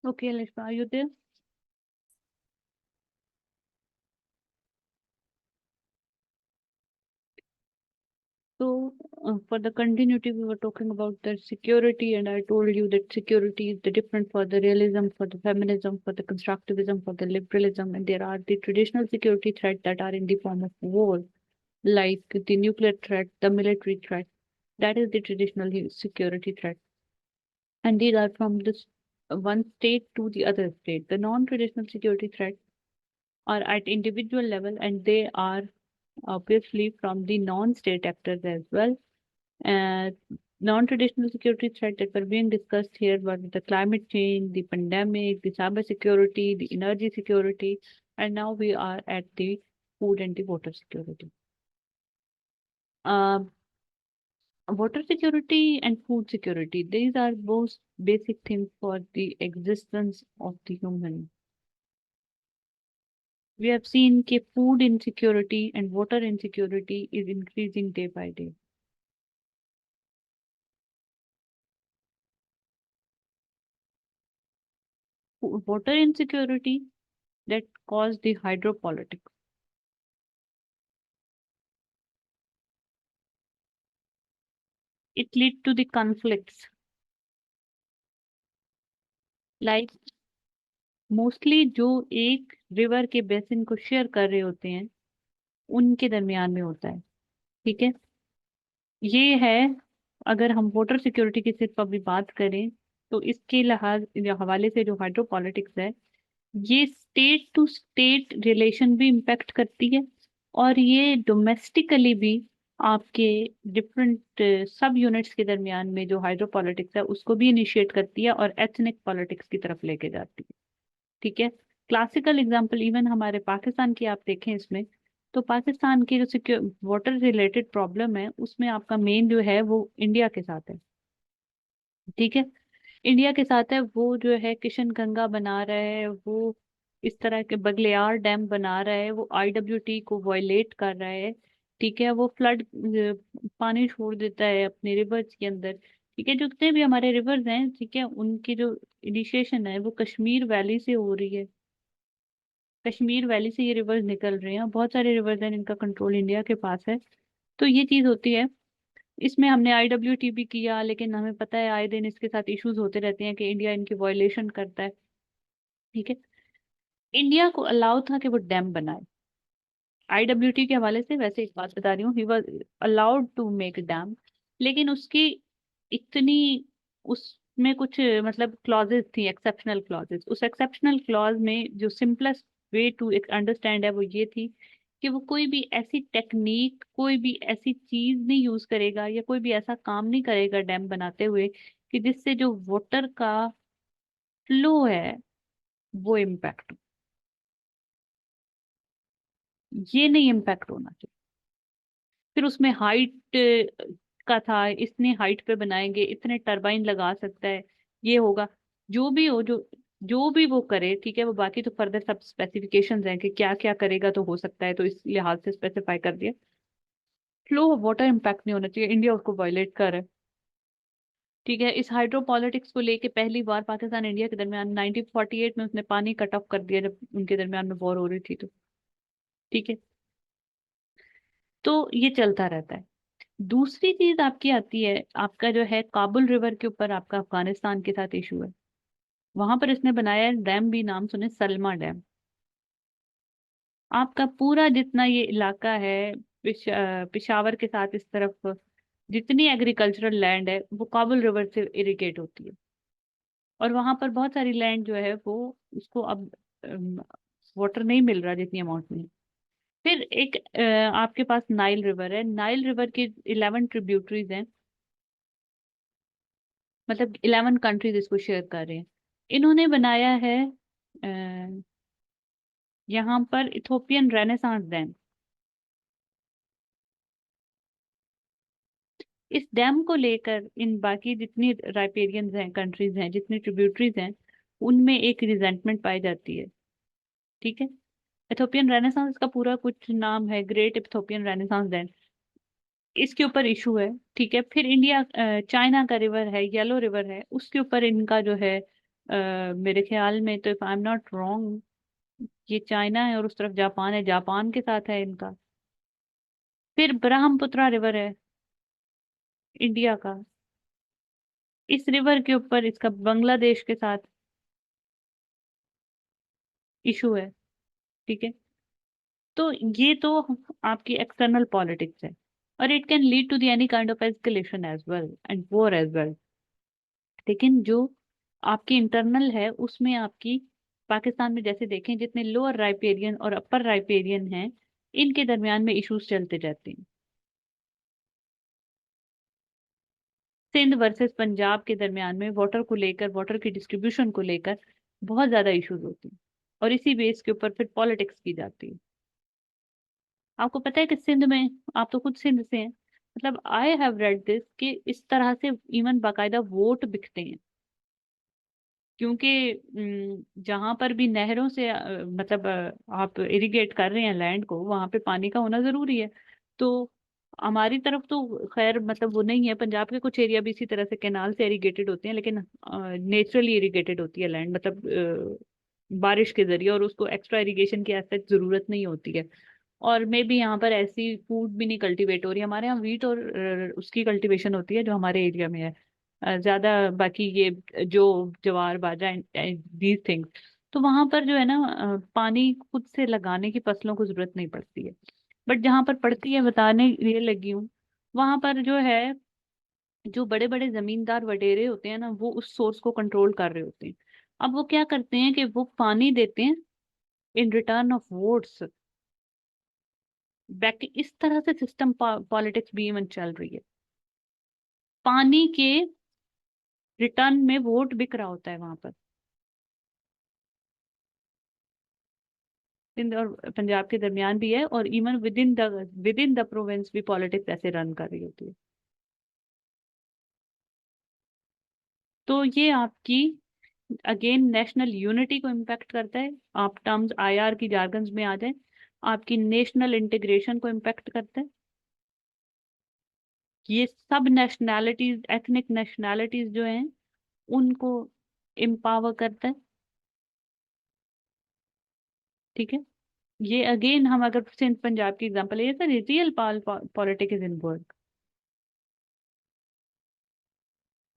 Okay, Lishma, are you there? So, for the continuity, we were talking about the security, and I told you that security is the different for the realism, for the feminism, for the constructivism, for the liberalism, and there are the traditional security threats that are in the form of war, like the nuclear threat, the military threat. That is the traditional security threat, and these are from this one state to the other state. The non-traditional security threats are at individual level, and they are obviously from the non-state actors as well. Uh, Non-traditional security threats that were being discussed here were the climate change, the pandemic, the cyber security, the energy security, and now we are at the food and the water security. Um, Water security and food security, these are both basic things for the existence of the human. We have seen that food insecurity and water insecurity is increasing day by day. Water insecurity that caused the hydropolitics. It lead to the conflicts. Like mostly जो एक river के basin को share कर रहे होते हैं उनके दरमियान में होता है। ठीक है, ये है। अगर हम वाटर सिक्योरिटी की सिर्फ अभी बात करें तो इसके लिहाज हवाले से जो हाइड्रोपॉलिटिक्स है, ये स्टेट टू स्टेट रिलेशन भी इम्पेक्ट करती है, और ये डोमेस्टिकली भी आपके डिफरेंट सब यूनिट्स के दरमियान में जो हाइड्रोपॉलिटिक्स है उसको भी इनिशिएट करती है और एथनिक पॉलिटिक्स की तरफ लेके जाती है। ठीक है, क्लासिकल एग्जांपल इवन हमारे पाकिस्तान की आप देखें इसमें, तो पाकिस्तान की जो सिक्योर वाटर रिलेटेड प्रॉब्लम है उसमें आपका मेन जो है वो इंडिया के साथ है। ठीक है, इंडिया के साथ है, वो जो है किशन गंगा बना रहा है, वो इस तरह के बगलियार डैम बना रहा है, वो आईडब्ल्यूटी को वायलेट कर रहा है। ठीक है, वो फ्लड पानी छोड़ देता है अपने रिवर्स के अंदर। ठीक है, जो जितने भी हमारे रिवर्स हैं, ठीक है, उनकी जो इनिशिएशन है वो कश्मीर वैली से हो रही है। कश्मीर वैली से ये रिवर्स निकल रहे हैं, बहुत सारे रिवर्स हैं जिनका कंट्रोल इंडिया के पास है। तो ये चीज होती है। इसमें हमने आईडब्ल्यूटी भी किया, लेकिन हमें पता है आए दिन इसके साथ इश्यूज होते रहते हैं कि इंडिया इनकी वायलेशन करता है। ठीक है, इंडिया को अलाउ था कि वो डैम बनाए। आईडब्ल्यूटी के हवाले से वैसे एक बात बता रही हूँ, he was allowed to make dam, लेकिन उसकी इतनी उसमें कुछ मतलब क्लॉजेस थी, एक्सेप्शनल क्लॉजेस। उस एक्सेप्शनल क्लॉज में जो सिंपलेस्ट वे टू अंडरस्टैंड है वो ये थी कि वो कोई भी ऐसी टेक्निक, कोई भी ऐसी चीज नहीं यूज करेगा या कोई भी ऐसा काम नहीं करेगा डैम बनाते हुए कि जिससे जो वाटर का फ्लो है वो इम्पैक्ट, ये नहीं इम्पैक्ट होना चाहिए। फिर उसमें हाइट का था, इतने हाइट पे बनाएंगे, इतने टरबाइन लगा सकता है, ये होगा। जो भी हो, जो जो भी वो करे, ठीक है, वो बाकी तो फर्दर सब स्पेसिफिकेशंस हैं कि क्या क्या करेगा तो हो सकता है, तो इस लिहाज से स्पेसिफाई कर दिया। फ्लो ऑफ वाटर इम्पैक्ट नहीं होना चाहिए, इंडिया उसको वायलेट कर रहा है। ठीक है, इस हाइड्रोपॉलिटिक्स को लेके पहली बार पाकिस्तान इंडिया के दरमियान 1948 में उसने पानी कट ऑफ कर दिया जब उनके दरमियान में वॉर हो रही थी तो। ठीक है, तो ये चलता रहता है। दूसरी चीज आपकी आती है, आपका जो है काबुल रिवर के ऊपर आपका अफगानिस्तान के साथ इशू है। वहां पर इसने बनाया है डैम, भी नाम सुने, सलमा डैम। आपका पूरा जितना ये इलाका है पिशावर के साथ इस तरफ जितनी एग्रीकल्चरल लैंड है वो काबुल रिवर से इरिगेट होती है, और वहां पर बहुत सारी लैंड जो है वो उसको अब वाटर नहीं मिल रहा जितनी अमाउंट में। फिर एक आपके पास नाइल रिवर है, नाइल रिवर के 11 ट्रिब्यूटरीज हैं, मतलब 11 कंट्रीज इसको शेयर कर रहे हैं। इन्होंने बनाया है यहाँ पर इथोपियन रेनेसांस डैम। इस डैम को लेकर इन बाकी जितनी राइपेरियंस हैं, कंट्रीज हैं, जितनी ट्रिब्यूटरीज हैं, उनमें एक रिजेंटमेंट पाई जाती है। ठीक है, इथोपियन रेनेसांस का पूरा कुछ नाम है ग्रेट इथोपियन रेनेसांस डैम, इसके ऊपर इशू है। ठीक है, फिर इंडिया चाइना का रिवर है, येलो रिवर है, उसके ऊपर इनका जो है मेरे ख्याल में तो, if I am not wrong, ये चाइना है और उस तरफ जापान है, जापान के साथ है इनका। फिर ब्रह्मपुत्रा रिवर है इंडिया का, इस रिवर के ऊपर इसका बांग्लादेश के साथ इशू है। ठीक है। तो ये तो आपकी एक्सटर्नल पॉलिटिक्स है, और it can lead to the any kind of escalation as well and war as well. लेकिन जो आपकी इंटरनल है उसमें आपकी, पाकिस्तान में जैसे देखें, जितने लोअर राइपेरियन और अपर राइपेरियन हैं, इनके दरमियान में इश्यूज चलते जाते हैं। सिंध वर्सेस पंजाब के दरमियान में वाटर को लेकर, वाटर की डिस्ट्रीब्यूशन को लेकर बहुत ज्यादा इश्यूज होती हैं, और इसी बेस के ऊपर फिर पॉलिटिक्स की जाती है। आपको पता है कि सिंध में, आप तो खुद सिंध से हैं, मतलब आई हैव रेड दिस कि इस तरह से इवन बाकायदा वोट बिकते हैं। क्योंकि जहां पर भी नहरों से मतलब आप इरिगेट कर रहे हैं लैंड को, वहां पे पानी का होना जरूरी है। तो हमारी तरफ तो खैर मतलब वो नहीं है, पंजाब के कुछ एरिया भी इसी तरह से कैनाल से इरिगेटेड होते हैं, लेकिन नेचुरली इरिगेटेड होती है लैंड, मतलब बारिश के जरिए, और उसको एक्स्ट्रा इरिगेशन की ऐसे जरूरत नहीं होती है। और मे भी यहाँ पर ऐसी फूड भी नहीं कल्टीवेट हो रही है, हमारे यहाँ वीट और उसकी कल्टीवेशन होती है जो हमारे एरिया में है ज्यादा। बाकी ये जो ज्वार बाजरा, दीज थिंग्स, तो वहां पर जो है ना, पानी खुद से लगाने की फसलों को जरूरत नहीं पड़ती है। बट जहां पर पड़ती है, बताने ये लगी हूँ, वहां पर जो है, जो बड़े बड़े जमींदार वडेरे होते हैं ना, वो उस सोर्स को कंट्रोल कर रहे होते हैं। अब वो क्या करते हैं कि वो पानी देते हैं in return of votes back. इस तरह से सिस्टम पॉलिटिक्स भी इवन चल रही है, पानी के रिटर्न में वोट बिक रहा होता है वहां पर। सिंध और पंजाब के दरमियान भी है, और even with in the province भी पॉलिटिक्स ऐसे रन कर रही होती है। तो ये आपकी अगेन नेशनल यूनिटी को इम्पैक्ट करता है। आप टर्म्स आईआर की जार्गन्स में आ जाए, आपकी नेशनल इंटीग्रेशन को इम्पैक्ट करता है। ये सब नेशनैलिटीज, एथनिक नेशनैलिटीज जो हैं, उनको एम्पावर करता है। ठीक है। ये अगेन हम अगर सिंध पंजाब की एग्जांपल है, ये sir real politics is involve.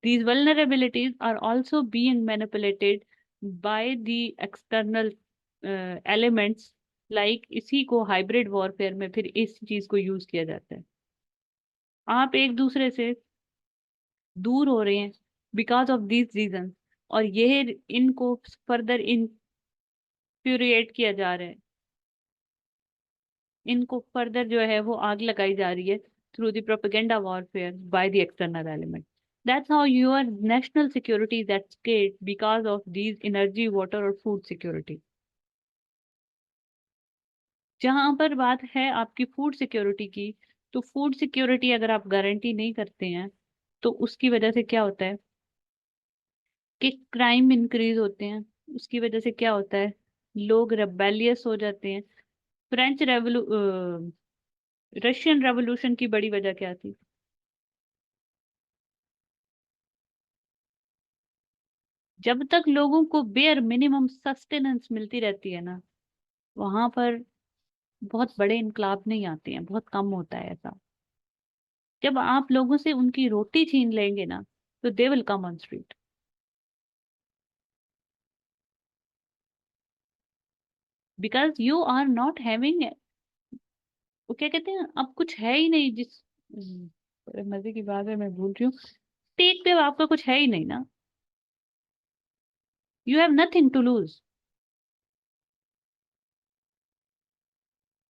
These vulnerabilities are also being manipulated by the external elements, like इसी को हाइब्रिड वॉरफेयर में फिर इस चीज को यूज किया जाता है। आप एक दूसरे से दूर हो रहे हैं बिकॉज ऑफ दीज रीजन, और यह इनको फर्दर इन्फ्यूरिएट किया जा रहा है, इनको फर्दर जो है वो आग लगाई जा रही है through the propaganda warfare by the external element. That's how your national security is at stake because of these energy, water और food security। जहां पर बात है आपकी फूड सिक्योरिटी की, तो फूड सिक्योरिटी अगर आप गारंटी नहीं करते हैं, तो उसकी वजह से क्या होता है कि क्राइम इंक्रीज होते हैं। उसकी वजह से क्या होता है, लोग रेबेलियस हो जाते हैं। फ्रेंच रेवोल्यू रशियन रेवोल्यूशन की बड़ी वजह क्या थी? जब तक लोगों को बेयर मिनिमम सस्टेनेंस मिलती रहती है ना, वहां पर बहुत बड़े इनकलाब नहीं आते हैं, बहुत कम होता है ऐसा। जब आप लोगों से उनकी रोटी छीन लेंगे ना, तो they will come on street, because you are not having, वो क्या कहते हैं, अब कुछ है ही नहीं जिस, बड़े मजे की बात है, मैं भूल रही हूँ, टेक पे आपका कुछ है ही नहीं ना। You have nothing to lose.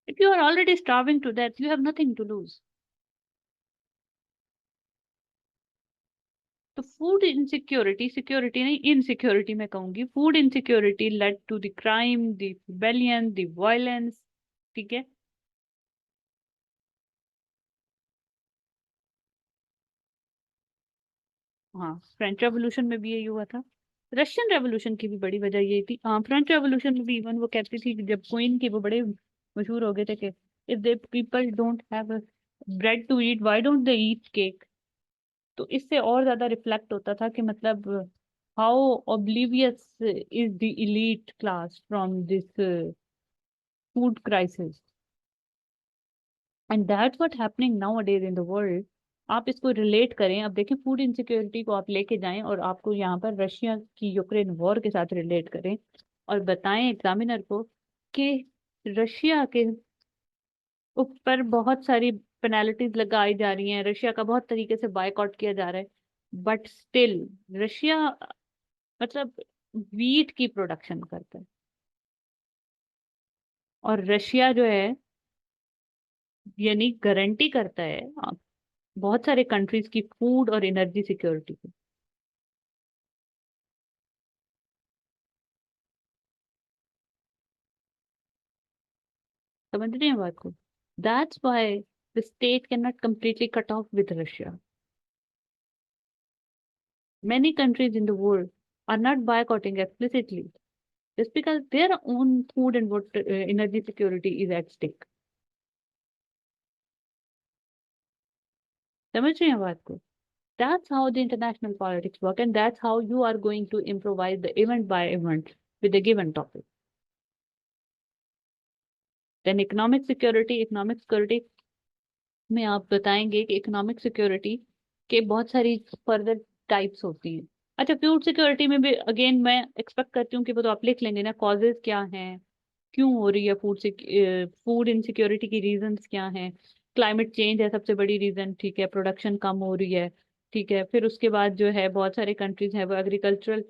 If you are already starving to death, you have nothing to lose. तो फूड इनसिक्योरिटी, सिक्योरिटी नहीं, इनसिक्योरिटी मैं कहूंगी, food insecurity led to the crime, the rebellion, the violence. ठीक है। हाँ, French revolution में भी यही हुआ था। रशियन रेवोल्यूशन की भी बड़ी वजह यही थी। हाँ, फ्रेंच रेवोल्यूशन में भी इवन वो कहती थी कि जब क्वीन के वो बड़े मशहूर हो गए थे कि if they people don't have bread to eat, why don't they eat cake. तो इससे और ज्यादा रिफ्लेक्ट होता था कि मतलब how oblivious is the elite class from this food crisis. And that's what happening nowadays in the world. आप इसको रिलेट करें, अब देखें फूड इनसिक्योरिटी को आप लेके जाएं और आपको यहाँ पर रशिया की यूक्रेन वॉर के साथ रिलेट करें और बताएं एग्जामिनर को कि रशिया के ऊपर बहुत सारी पेनल्टीज लगाई जा रही हैं, रशिया का बहुत तरीके से बायकॉट किया जा रहा है, बट स्टिल रशिया मतलब वीट की प्रोडक्शन करता है, और रशिया जो है यानी गारंटी करता है बहुत सारे कंट्रीज की फूड और एनर्जी सिक्योरिटी को। समझ रहे हैं बात को? That's why the state can not completely cut off with Russia. Many countries in the world are not boycotting explicitly just because their own food and water, energy security is at stake. समझ रहे हैं बात को? That's how the international politics work, and that's how you are going to improvise the event by event with a given topic. Then economic security में आप बताएंगे कि economic security के बहुत सारी फर्दर टाइप्स होती हैं। अच्छा, फूड सिक्योरिटी में भी अगेन मैं एक्सपेक्ट करती हूँ कि वो तो आप लिख लेंगे ना, कॉजेज क्या हैं, क्यों हो रही है फूड इनसिक्योरिटी की रीजंस क्या हैं। क्लाइमेट चेंज है सबसे बड़ी रीजन, ठीक है, प्रोडक्शन कम हो रही है, ठीक है। फिर उसके बाद जो है बहुत सारे कंट्रीज हैं वो एग्रीकल्चरल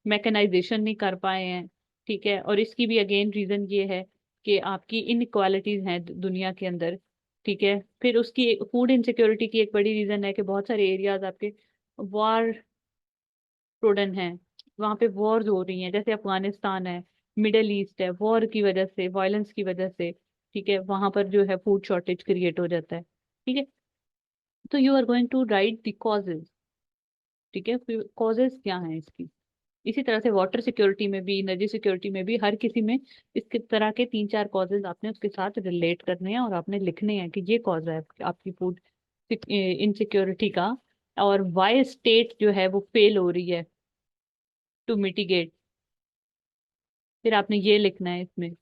मैकेनाइजेशन नहीं कर पाए हैं, ठीक है, और इसकी भी अगेन रीजन ये है कि आपकी इनइक्वालिटीज हैं दुनिया के अंदर, ठीक है। फिर उसकी फूड इनसिक्योरिटी की एक बड़ी रीजन है कि बहुत सारे एरियाज आपके वॉर प्रोडन है, वहां पे वॉर्स हो रही हैं, जैसे अफगानिस्तान है, मिडल ईस्ट है, वॉर की वजह से, वायलेंस की वजह से, ठीक है, वहां पर जो है फूड शॉर्टेज क्रिएट हो जाता है, ठीक है। तो you are going to write the causes, ठीक है, कॉजेज क्या है इसकी। इसी तरह से वाटर सिक्योरिटी में भी, एनर्जी सिक्योरिटी में भी, हर किसी में इसके तरह के तीन चार कॉजेज आपने उसके साथ रिलेट करने हैं और आपने लिखने हैं कि ये कॉज है आपकी फूड इनसिक्योरिटी का, और वाई स्टेट जो है वो फेल हो रही है टू मिटिगेट। फिर आपने ये लिखना है इसमें।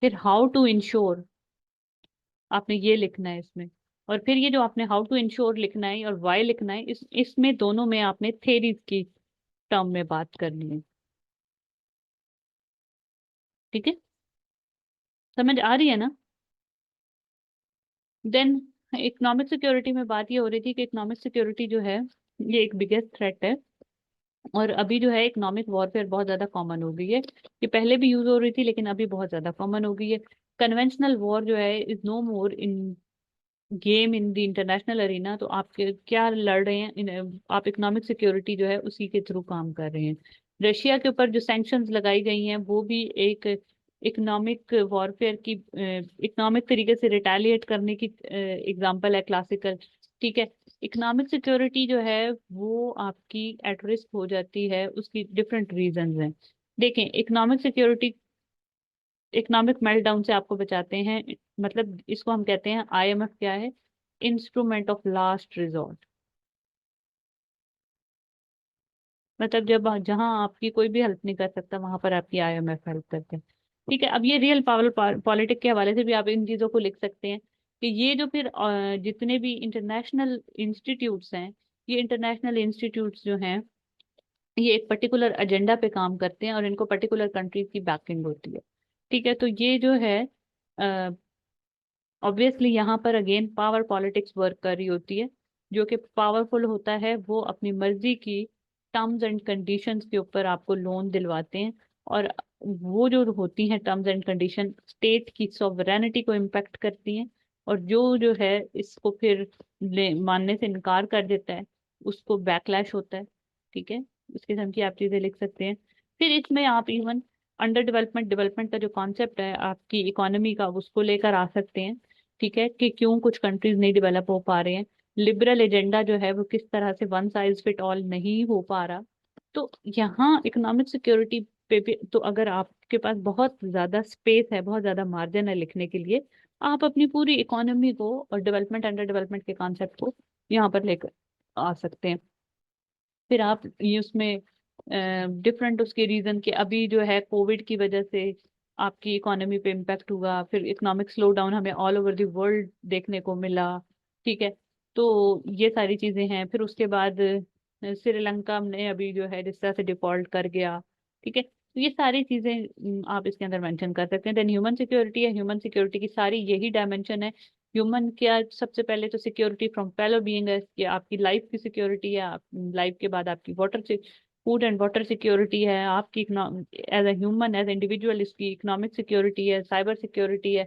फिर हाउ टू इंश्योर, आपने ये लिखना है इसमें। और फिर ये जो आपने हाउ टू इंश्योर लिखना है और वाई लिखना है, इसमें दोनों में आपने थेरीज की टर्म में बात करनी है, ठीक है। समझ आ रही है ना? देन इकोनॉमिक सिक्योरिटी में बात ये हो रही थी कि इकोनॉमिक सिक्योरिटी जो है ये एक बिगेस्ट थ्रेट है, और अभी जो है इकोनॉमिक वॉरफेयर बहुत ज्यादा कॉमन हो गई है। ये पहले भी यूज हो रही थी लेकिन अभी बहुत ज्यादा कॉमन हो गई है। कन्वेंशनल वॉर जो है is no more in game in the international arena. तो आप क्या लड़ रहे हैं आप इकोनॉमिक सिक्योरिटी जो है उसी के थ्रू काम कर रहे हैं। रशिया के ऊपर जो सैंक्शंस लगाई गई हैं वो भी एक इकोनॉमिक वॉरफेयर की, इकोनॉमिक तरीके से रिटेलिएट करने की एग्जांपल है, क्लासिकल, ठीक है। इकोनॉमिक सिक्योरिटी जो है वो आपकी एट रिस्क हो जाती है, उसकी डिफरेंट रीजंस हैं। देखें, इकोनॉमिक सिक्योरिटी इकोनॉमिक मेल्टडाउन से आपको बचाते हैं, मतलब इसको हम कहते हैं आईएमएफ क्या है, इंस्ट्रूमेंट ऑफ लास्ट रिजॉर्ट। मतलब जब जहां आपकी कोई भी हेल्प नहीं कर सकता वहां पर आपकी आईएमएफ हेल्प करते हैं, ठीक है। अब ये रियल पावर पॉलिटिक के हवाले से भी आप इन चीजों को लिख सकते हैं कि ये जो फिर जितने भी इंटरनेशनल इंस्टीट्यूट्स हैं, ये इंटरनेशनल इंस्टीट्यूट्स जो हैं ये एक पर्टिकुलर एजेंडा पे काम करते हैं और इनको पर्टिकुलर कंट्रीज की बैकिंग होती है, ठीक है। तो ये जो है ऑब्वियसली यहाँ पर अगेन पावर पॉलिटिक्स वर्क कर रही होती है। जो कि पावरफुल होता है वो अपनी मर्जी की टर्म्स एंड कंडीशंस के ऊपर आपको लोन दिलवाते हैं, और वो जो होती हैं टर्म्स एंड कंडीशन स्टेट की सॉवरेनिटी को इम्पेक्ट करती हैं, और जो जो है इसको फिर मानने से इनकार कर देता है उसको बैकलैश होता है, ठीक है। इस किस्म की आप चीजें लिख सकते हैं। फिर इसमें आप इवन अंडर डेवलपमेंट डेवलपमेंट का जो कॉन्सेप्ट है आपकी इकोनॉमी का उसको लेकर आ सकते हैं, ठीक है, कि क्यों कुछ कंट्रीज नहीं डेवलप हो पा रहे हैं। लिबरल एजेंडा जो है वो किस तरह से वन साइज फिट ऑल नहीं हो पा रहा। तो यहाँ इकोनॉमिक सिक्योरिटी पे भी तो अगर आप आपके पास बहुत ज्यादा स्पेस है, बहुत ज्यादा मार्जिन है लिखने के लिए, आप अपनी पूरी इकोनॉमी को और डेवलपमेंट अंडर डेवलपमेंट के कॉन्सेप्ट को यहाँ पर लेकर आ सकते हैं। फिर आप ये उसमें डिफरेंट उसके रीजन के, अभी जो है कोविड की वजह से आपकी इकोनॉमी पे इम्पेक्ट हुआ, फिर इकोनॉमिक स्लो डाउन हमें ऑल ओवर द वर्ल्ड देखने को मिला। ठीक है, तो ये सारी चीजें हैं। फिर उसके बाद श्रीलंका ने अभी जो है जिस तरह से डिफॉल्ट कर गया। ठीक है, तो ये सारी चीजें आप इसके अंदर मेंशन कर सकते हैं। देन ह्यूमन सिक्योरिटी है, ह्यूमन सिक्योरिटी की सारी यही डायमेंशन है। ह्यूमन क्या, सबसे पहले तो सिक्योरिटी फ्रॉम फेलो बीइंग है, कि आपकी लाइफ की सिक्योरिटी है, आप लाइफ के बाद आपकी water, food and water security है, आपकी as a human as individual इसकी इकोनॉमिक सिक्योरिटी है, साइबर सिक्योरिटी है।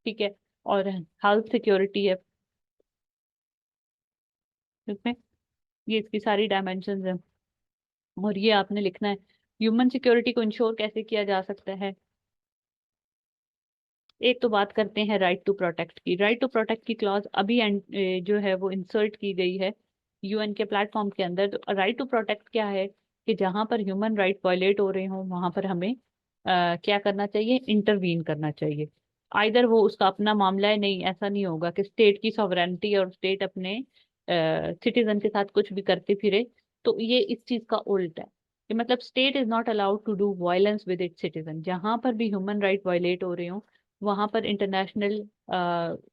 ठीक है, और हेल्थ सिक्योरिटी है। इसमें ये इसकी सारी डायमेंशन है, और ये आपने लिखना है। ह्यूमन सिक्योरिटी को इंश्योर कैसे किया जा सकता है। एक तो बात करते हैं राइट टू प्रोटेक्ट की। राइट टू प्रोटेक्ट की क्लॉज अभी जो है वो इंसर्ट की गई है यूएन के प्लेटफॉर्म के अंदर। तो राइट टू प्रोटेक्ट क्या है, कि जहां पर ह्यूमन राइट वायलेट हो रहे हो वहां पर हमें क्या करना चाहिए, इंटरवीन करना चाहिए। आइदर वो उसका अपना मामला है, नहीं ऐसा नहीं होगा कि स्टेट की सॉवरेनिटी और स्टेट अपने सिटीजन के साथ कुछ भी करते फिरे। तो ये इस चीज का उल्ट है, कि मतलब state is not allowed to do violence with its citizen. जहां पर भी ह्यूमन राइट वायलेट हो रहे हो वहां पर इंटरनेशनल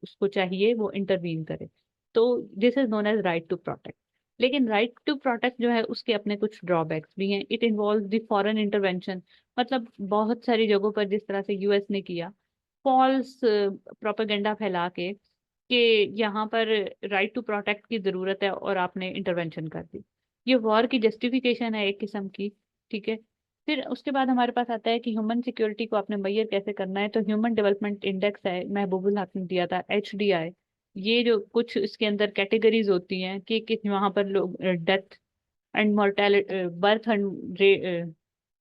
उसको चाहिए वो इंटरवीन करे। तो this is known as right to protect. लेकिन राइट टू प्रोटेक्ट जो है उसके अपने कुछ ड्रॉबैक्स भी हैं। It involve the foreign intervention. मतलब बहुत सारी जगहों पर जिस तरह से यूएस ने किया, फॉल्स प्रोपेगेंडा फैला के कि यहाँ पर राइट टू प्रोटेक्ट की जरूरत है और आपने इंटरवेंशन कर दी। ये वॉर की जस्टिफिकेशन है एक किस्म की। ठीक है, फिर उसके बाद हमारे पास आता है कि ह्यूमन सिक्योरिटी को आपने मेजर कैसे करना है। तो ह्यूमन डेवलपमेंट इंडेक्स है, महबूबुल हक ने दिया था, HDI। ये जो कुछ इसके अंदर कैटेगरीज होती हैं कि वहां पर लोग death and mortality, birth and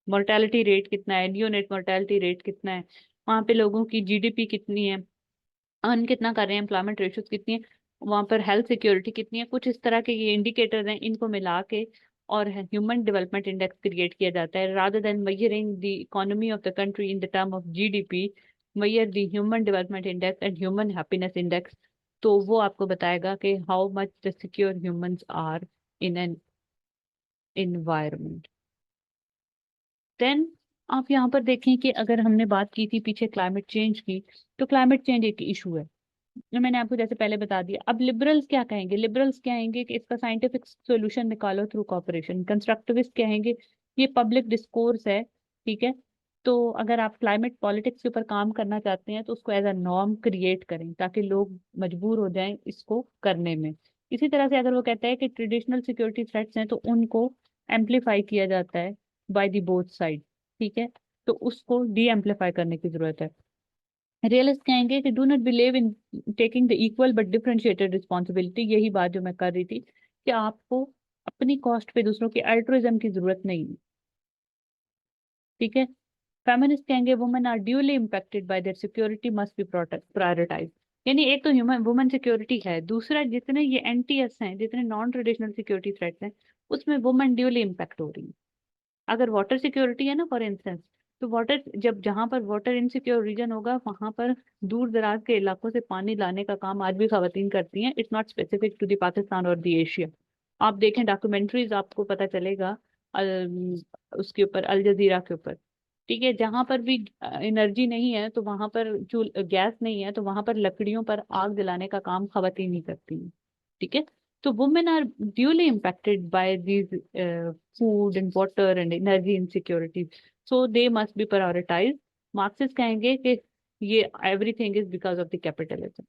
mortality rate कितना है, नियोनेट मोर्टेलिटी रेट कितना है, वहां पे लोगों की GDP कितनी है, अर्न कितना कर रहे हैं, एम्प्लॉयमेंट रेशियोज कितनी है, वहां पर हेल्थ सिक्योरिटी कितनी है, कुछ इस तरह के ये इंडिकेटर्स हैं। इनको मिला के और ह्यूमन डेवलपमेंट इंडेक्स क्रिएट किया जाता है। Rather than measuring the economy of the country in the term of GDP, measure the human development index and human happiness index. तो वो आपको बताएगा कि how much the secure humans are in an environment. Then आप यहाँ पर देखें कि अगर हमने बात की थी पीछे क्लाइमेट चेंज की, तो क्लाइमेट चेंज एक इशू है, जो मैंने आपको जैसे पहले बता दिया। अब लिबरल्स क्या कहेंगे, लिबरल्स कहेंगे कि इसका साइंटिफिक सॉल्यूशन निकालो थ्रू कॉपरेशन। कंस्ट्रक्टिविस्ट कहेंगे ये पब्लिक डिस्कोर्स है। ठीक है, तो अगर आप क्लाइमेट पॉलिटिक्स के ऊपर काम करना चाहते हैं तो उसको एज अ नॉर्म क्रिएट करें ताकि लोग मजबूर हो जाएं इसको करने में। इसी तरह से अगर वो कहता है कि ट्रेडिशनल सिक्योरिटी थ्रेट्स हैं तो उनको एम्पलीफाई किया जाता है बाय दी बोथ साइड। ठीक है, तो उसको डी एम्पलीफाई करने की जरूरत है। रियलिस्ट कहेंगे कि do not believe in taking the equal but differentiated responsibility. यही बात जो मैं कर रही थी कि आपको अपनी कॉस्ट पे दूसरों की अल्ट्रुइज्म की जरूरत नहीं है। ठीक है, फेमिनिस्ट कहेंगे women are duly impacted by their security must be prioritize. यानी एक तो ह्यूमन वुमेन सिक्योरिटी है, दूसरा जितने ये NTS हैं, जितने नॉन ट्रेडिशनल सिक्योरिटी थ्रेट्स हैं, उसमें वुमेन ड्यूली इम्पैक्ट हो रही है। अगर वाटर सिक्योरिटी है ना फॉर इंस्टेंस, तो वाटर जब जहां पर वाटर इनसिक्योर रीजन होगा वहां पर दूर दराज के इलाकों से पानी लाने का काम आज भी खवातीन करती हैं। It's not specific to the Pakistan और द एशिया। आप देखें डॉक्यूमेंट्रीज आपको पता चलेगा उसके ऊपर, अल जजीरा के ऊपर। ठीक है, जहां पर भी एनर्जी नहीं है तो वहां पर चूल गैस नहीं है तो वहां पर लकड़ियों पर आग जलाने का काम खवातीन ही करती हैं। ठीक है, तो women are duly impacted by these food and water and energy insecurities, so they must be prioritized. Marxist कहेंगे कि ये everything is because of the capitalism.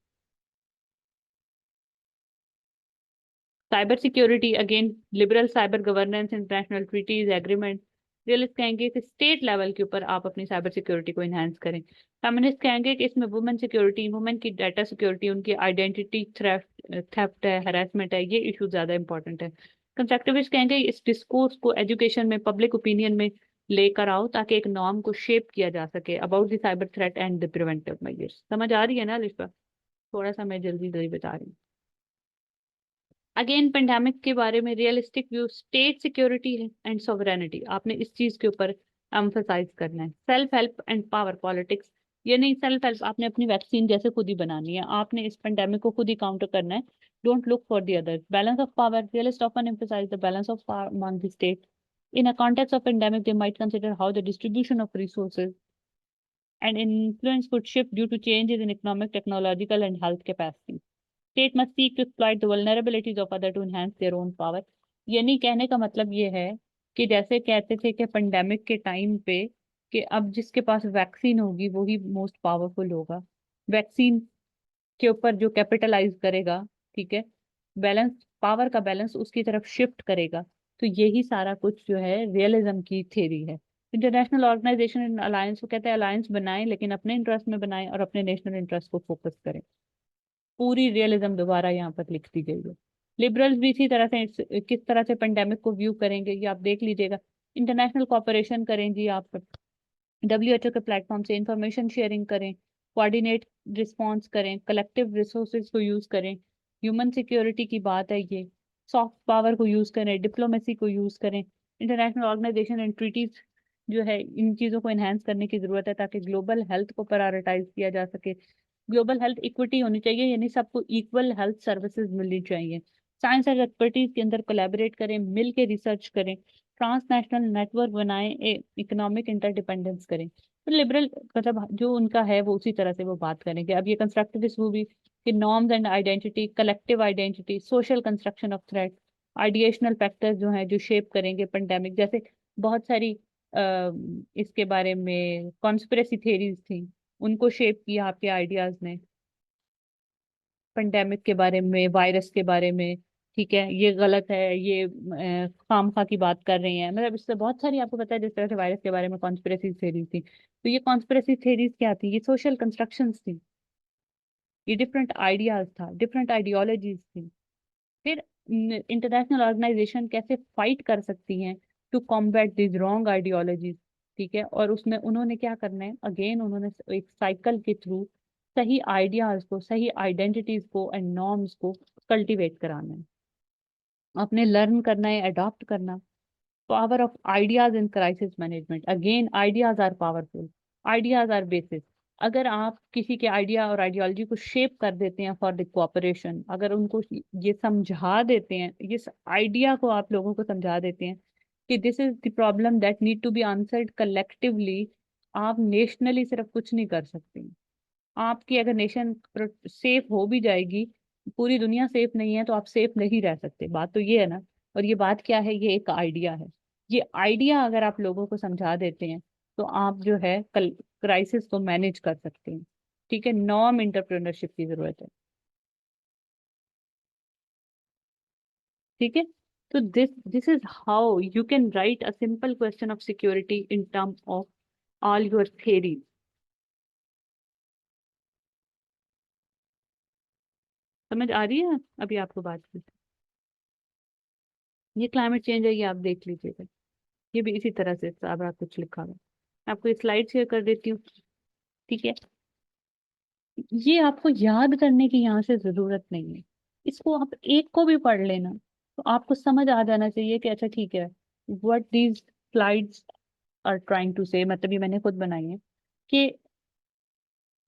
Cyber security again, liberal cyber governance, international treaties, agreement. Realist कहेंगे कि state level के ऊपर आप अपनी cyber security को इनहेंस करें। फेमिनिस्ट कहेंगे कि इसमें वुमेन सिक्योरिटी, वुमेन की डाटा सिक्योरिटी, उनकी आइडेंटिटी थेफ्ट है, हरासमेंट है, ये इशू ज्यादा इंपॉर्टेंट है। कंस्ट्रक्टिविस्ट कहेंगे इस डिस्कोर्स को एजुकेशन में, पब्लिक ओपिनियन में लेकर आओ ताकि एक नॉर्म को शेप किया जा सके about the cyber threat and the preventive measures. समझ आ रही है ना लिशा? थोड़ा सा मैं जल्दी जल्दी बता रही हूँ। अगेन पेंडेमिक के बारे में रियलिस्टिक व्यू, स्टेट सिक्योरिटी है एंड सॉवरेनिटी। आपने इस चीज के ऊपर एम्फसाइज करना है। Self help and power politics, ये नहीं सेल्फ हेल्प आपने अपनी वैक्सीन जैसे खुद ही बनानी है, आपने इस पेंडेमिक को खुद ही काउंटर करना है। Don't look for the other. Balance of power, realist often emphasize the balance of power among the state. In a context of pandemic, they might consider how the distribution of resources and influence could shift due to changes in economic, technological, and health capacity. State must seek to exploit the vulnerabilities of others to enhance their own power. ये नहीं कहने का मतलब ये है कि जैसे कहते थे कि पेंडेमिक के टाइम पे कि अब जिसके पास वैक्सीन होगी वो ही मोस्ट पावरफुल होगा, वैक्सीन के ऊपर जो कैपिटलाइज करेगा, ठीक है, बैलेंस, पावर का बैलेंस उसकी तरफ शिफ्ट करेगा। तो यही सारा कुछ जो है रियलिज्म की थ्योरी है। इंटरनेशनल ऑर्गेनाइजेशन इन अलायंस, वो कहते हैं अलायंस बनाएं लेकिन अपने इंटरेस्ट में बनाएं और अपने नेशनल इंटरेस्ट को फोकस करें। पूरी रियलिज्म दोबारा यहाँ पर लिख दी गई है। लिबरल्स भी इसी तरह से किस तरह से पेंडेमिक को व्यू करेंगे ये आप देख लीजिएगा। इंटरनेशनल कॉपरेशन करें जी आप, WHO के प्लेटफॉर्म से इंफॉर्मेशन शेयरिंग करें, कोऑर्डिनेट रिस्पॉन्स करें, कलेक्टिव रिसोर्सेज को यूज करें। ह्यूमन सिक्योरिटी की बात है ये। सॉफ्ट पावर को यूज करें, डिप्लोमेसी को यूज करें। इंटरनेशनल ऑर्गेनाइजेशन एंड ट्रीटीज जो है इन चीजों को एनहांस करने की जरूरत है ताकि ग्लोबल हेल्थ को प्रायोरिटाइज किया जा सके। ग्लोबल हेल्थ इक्विटी होनी चाहिए, यानी सबको इक्वल हेल्थ सर्विसेज मिलनी चाहिए। साइंस एंड एक्सपर्टीज के अंदर कोलैबोरेट करें, मिल के रिसर्च करें, ट्रांसनेशनल नेटवर्क बनाएं, इकोनॉमिक इंटरडिपेंडेंस करें। तो लिबरल मतलब जो उनका है वो उसी तरह से वो बात करेंगे। अब ये कंस्ट्रक्टिविस्ट वो भी कि norms and identity, collective identity, social construction of threat, ideational factors जो हैं जो शेप करेंगे पेंडेमिक, जैसे बहुत सारी इसके बारे में कॉन्स्पिरेसी थेरीज थी, उनको शेप किया आपके आइडियाज ने पेंडेमिक के बारे में, वायरस के बारे में। ठीक है, ये गलत है, ये खामखा की बात कर रही हैं, मतलब इससे बहुत सारी आपको पता है जिस तरह से वायरस के बारे में कॉन्स्पिरेसी थेरीज थी। तो ये कॉन्स्पिरेसी थेरीज क्या थी? ये सोशल कंस्ट्रक्शंस थी, ये डिफरेंट आइडियाज था, डिफरेंट आइडियोलॉजीज थी। फिर इंटरनेशनल ऑर्गेनाइजेशन कैसे फाइट कर सकती हैं to combat this wrong ideologies. ठीक है, और उसमें उन्होंने क्या करना है, अगेन उन्होंने एक साइकिल के थ्रू सही आइडियाज को, सही आइडेंटिटीज को एंड नॉर्म्स को कल्टीवेट कराना है, अपने लर्न करना है, अडॉप्ट करना। Power of ideas in crisis management, again ideas are powerful, ideas are basis. अगर आप किसी के आइडिया और आइडियोलॉजी को शेप कर देते हैं फॉर द कोऑपरेशन, अगर उनको ये समझा देते हैं, ये आइडिया को आप लोगों को समझा देते हैं कि this is the problem that need to be answered collectively, आप नेशनली सिर्फ कुछ नहीं कर सकते। आपकी अगर नेशन सेफ हो भी जाएगी, पूरी दुनिया सेफ नहीं है तो आप सेफ नहीं रह सकते, बात तो ये है ना। और ये बात क्या है, ये एक आइडिया है। ये आइडिया अगर आप लोगों को समझा देते हैं तो आप जो है कल क्राइसिस को मैनेज कर सकते हैं। ठीक है, नॉर्म इंटरप्रेन्योरशिप की जरूरत है। ठीक है, तो this is how you can write a simple question of security in term of all your theories. समझ आ रही है अभी आपको बात की? ये क्लाइमेट चेंज है, ये आप देख लीजिएगा, ये भी इसी तरह से सारा कुछ लिखा हुआ है। मैं आपको स्लाइड शेयर कर देती हूँ। ठीक है, ये आपको याद करने की यहाँ से जरूरत नहीं है, इसको आप एक को भी पढ़ लेना तो आपको समझ आ जाना चाहिए कि अच्छा ठीक है, what these slides are trying to say, मतलब ये मैंने खुद बनाई है कि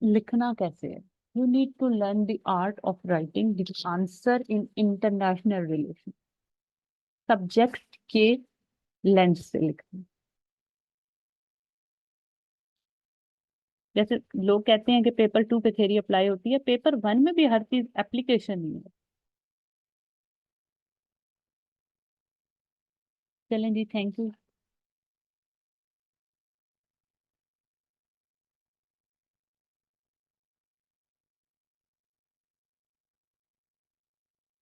लिखना कैसे है। You need to learn the art of writing the answer in international relation, subject के लेंस से लिखना। जैसे लोग कहते हैं कि पेपर 2 पे थ्योरी अप्लाई होती है, पेपर 1 में भी हर चीज एप्लीकेशन ही है। चलें जी, थैंक यू।